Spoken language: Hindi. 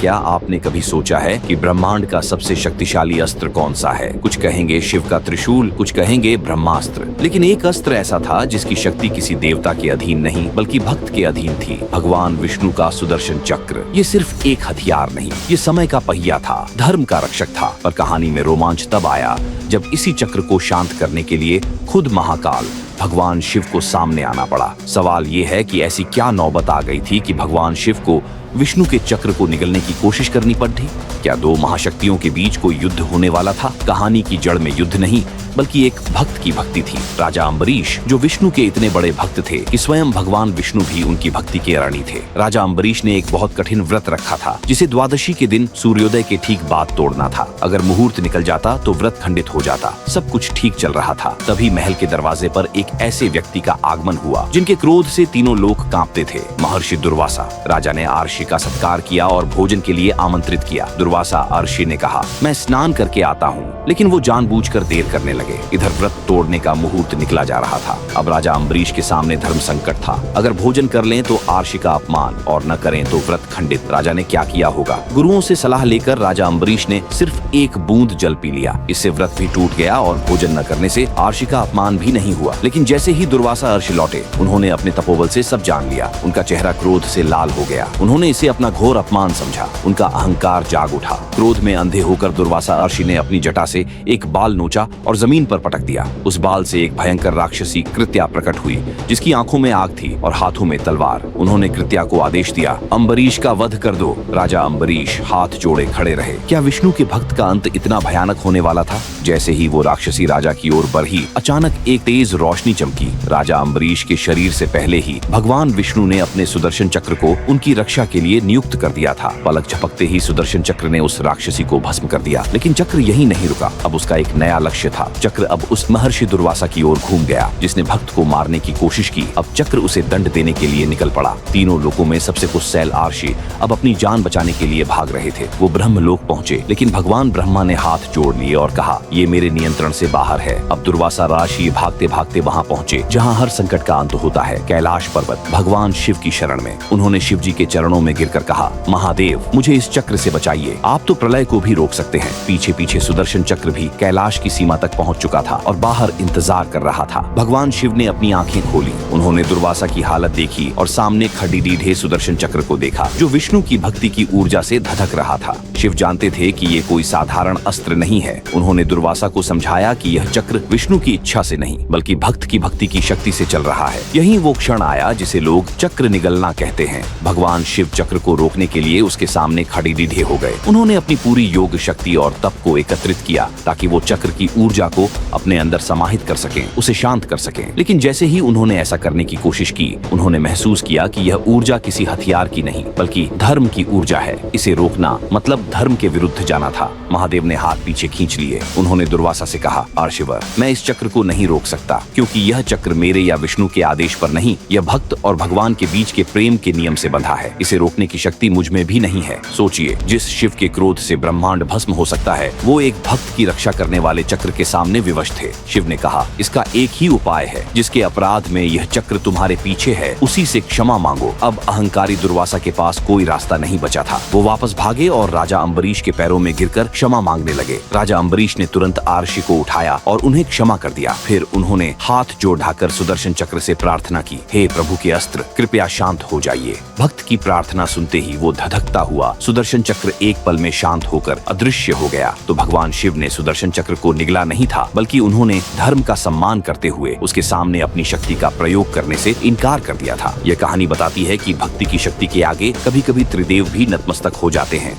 क्या आपने कभी सोचा है कि ब्रह्मांड का सबसे शक्तिशाली अस्त्र कौन सा है? कुछ कहेंगे शिव का त्रिशूल, कुछ कहेंगे ब्रह्मास्त्र। लेकिन एक अस्त्र ऐसा था जिसकी शक्ति किसी देवता के अधीन नहीं बल्कि भक्त के अधीन थी, भगवान विष्णु का सुदर्शन चक्र। ये सिर्फ एक हथियार नहीं, ये समय का पहिया था, धर्म का रक्षक था। पर कहानी में रोमांच तब आया जब इसी चक्र को शांत करने के लिए खुद महाकाल भगवान शिव को सामने आना पड़ा। सवाल ये है कि ऐसी क्या नौबत आ गई थी कि भगवान शिव को विष्णु के चक्र को निगलने की कोशिश करनी पड़ी? क्या दो महाशक्तियों के बीच कोई युद्ध होने वाला था? कहानी की जड़ में युद्ध नहीं बल्कि एक भक्त की भक्ति थी। राजा अम्बरीश, जो विष्णु के इतने बड़े भक्त थे कि स्वयं भगवान विष्णु भी उनकी भक्ति के ऋणी थे। राजा अम्बरीश ने एक बहुत कठिन व्रत रखा था, जिसे द्वादशी के दिन सूर्योदय के ठीक बाद तोड़ना था। अगर मुहूर्त निकल जाता तो व्रत खंडित हो जाता। सब कुछ ठीक चल रहा था, तभी महल के दरवाजे पर एक ऐसे व्यक्ति का आगमन हुआ जिनके क्रोध से तीनों लोग कांपते थे, महर्षि दुर्वासा। राजा ने अर्षि का सत्कार किया और भोजन के लिए आमंत्रित किया। दुर्वासा अर्षि ने कहा, मैं स्नान करके आता हूँ, लेकिन वो जानबूझकर देर करने लगे। इधर व्रत तोड़ने का मुहूर्त निकला जा रहा था। अब राजा अम्बरीश के सामने धर्म संकट था। अगर भोजन कर लें तो अर्षि का अपमान, और न करें तो व्रत खंडित। राजा ने क्या किया होगा? गुरुओं से सलाह लेकर राजा अम्बरीश ने सिर्फ एक बूंद जल पी लिया। इससे व्रत भी टूट गया और भोजन न करने से अर्षि का अपमान भी नहीं हुआ। लेकिन जैसे ही दुर्वासा अर्षि लौटे, उन्होंने अपने तपोबल से सब जान लिया। उनका चेहरा क्रोध से लाल हो गया। उन्होंने इसे अपना घोर अपमान समझा। उनका अहंकार जाग उठा। क्रोध में अंधे होकर दुर्वासा अर्षि ने अपनी जटा से एक बाल नोचा और जमीन पर पटक दिया। उस बाल से एक भयंकर राक्षसी कृत्या प्रकट हुई, जिसकी आंखों में आग थी और हाथों में तलवार। उन्होंने कृत्या को आदेश दिया, अम्बरीश का वध कर दो। राजा अम्बरीश हाथ जोड़े खड़े रहे। क्या विष्णु के भक्त का अंत इतना भयानक होने वाला था? जैसे ही वो राक्षसी राजा की ओर बढ़ी, अचानक एक तेज रोशनी चमकी। राजा अम्बरीश के शरीर से पहले ही भगवान विष्णु ने अपने सुदर्शन चक्र को उनकी रक्षा के लिए नियुक्त कर दिया था। पलक झपकते ही सुदर्शन चक्र ने उस राक्षसी को भस्म कर दिया। लेकिन चक्र यहीं नहीं रुका। अब उसका एक नया लक्ष्य था। चक्र अब उस महर्षि दुर्वासा की ओर घूम गया, जिसने भक्त को मारने की कोशिश की। अब चक्र उसे दंड देने के लिए निकल पड़ा। तीनों लोकों में सबसे कुशल अर्षि अब अपनी जान बचाने के लिए भाग रहे थे। वो ब्रह्मलोक पहुंचे, लेकिन भगवान ब्रह्मा ने हाथ जोड़ लिए और कहा, ये मेरे नियंत्रण से बाहर है। अब दुर्वासा राशि भागते भागते वहां पहुंचे जहां हर संकट का अंत होता है, कैलाश पर्वत, भगवान शिव की शरण में। उन्होंने शिव जी के चरणों में गिरकर कहा, महादेव, मुझे इस चक्र से बचाइए। आप तो प्रलय को भी रोक सकते हैं। पीछे पीछे सुदर्शन चक्र भी कैलाश की सीमा तक पहुंच चुका था और बाहर इंतजार कर रहा था। भगवान शिव ने अपनी आंखें खोली। उन्होंने दुर्वासा की हालत देखी और सामने खड़ी डीढ़े सुदर्शन चक्र को देखा, जो विष्णु की भक्ति की ऊर्जा से धधक रहा था। शिव जानते थे कि ये कोई साधारण अस्त्र नहीं है। उन्होंने दुर्वासा को समझाया कि यह चक्र विष्णु की इच्छा से नहीं बल्कि भक्त की भक्ति की शक्ति से चल रहा है। यही वो क्षण आया जिसे लोग चक्र निगलना कहते हैं। भगवान शिव चक्र को रोकने के लिए उसके सामने खड़ी डीढ़े हो गए। उन्होंने अपनी पूरी योग शक्ति और तप को एकत्रित किया ताकि वो चक्र की ऊर्जा को अपने अंदर समाहित कर सकें, उसे शांत कर सकें। लेकिन जैसे ही उन्होंने ऐसा करने की कोशिश की, उन्होंने महसूस किया कि यह ऊर्जा किसी हथियार की नहीं बल्कि धर्म की ऊर्जा है। इसे रोकना मतलब धर्म के विरुद्ध जाना था। महादेव ने हाथ पीछे खींच लिए। उन्होंने दुर्वासा से कहा, अर्षिवर, मैं इस चक्र को नहीं रोक सकता, क्योंकि यह चक्र मेरे या विष्णु के आदेश पर नहीं, यह भक्त और भगवान के बीच के प्रेम के नियम से बंधा है। इसे रोकने की शक्ति मुझ में भी नहीं है। सोचिए, जिस शिव के क्रोध से ब्रह्मांड भस्म हो सकता है, वो एक भक्त की रक्षा करने वाले चक्र के सामने विवश थे। शिव ने कहा, इसका एक ही उपाय है, जिसके अपराध में यह चक्र तुम्हारे पीछे है, उसी से क्षमा मांगो। अब अहंकारी दुर्वासा के पास कोई रास्ता नहीं बचा था। वो वापस भागे और राजा अम्बरीश के पैरों में गिरकर क्षमा मांगने लगे। राजा अम्बरीश ने तुरंत अर्षि को उठाया और उन्हें क्षमा कर दिया। फिर उन्होंने हाथ जोड़ ढाकर सुदर्शन चक्र से प्रार्थना की, हे प्रभु के अस्त्र, कृपया शांत हो जाइए। भक्त की प्रार्थना सुनते ही वो धधकता हुआ सुदर्शन चक्र एक पल में शांत होकर अदृश्य हो गया। तो भगवान शिव ने सुदर्शन चक्र को निगला नहीं था, बल्कि उन्होंने धर्म का सम्मान करते हुए उसके सामने अपनी शक्ति का प्रयोग करने से इनकार कर दिया था। यह कहानी बताती है कि भक्ति की शक्ति के आगे कभी कभी त्रिदेव भी नतमस्तक हो जाते हैं।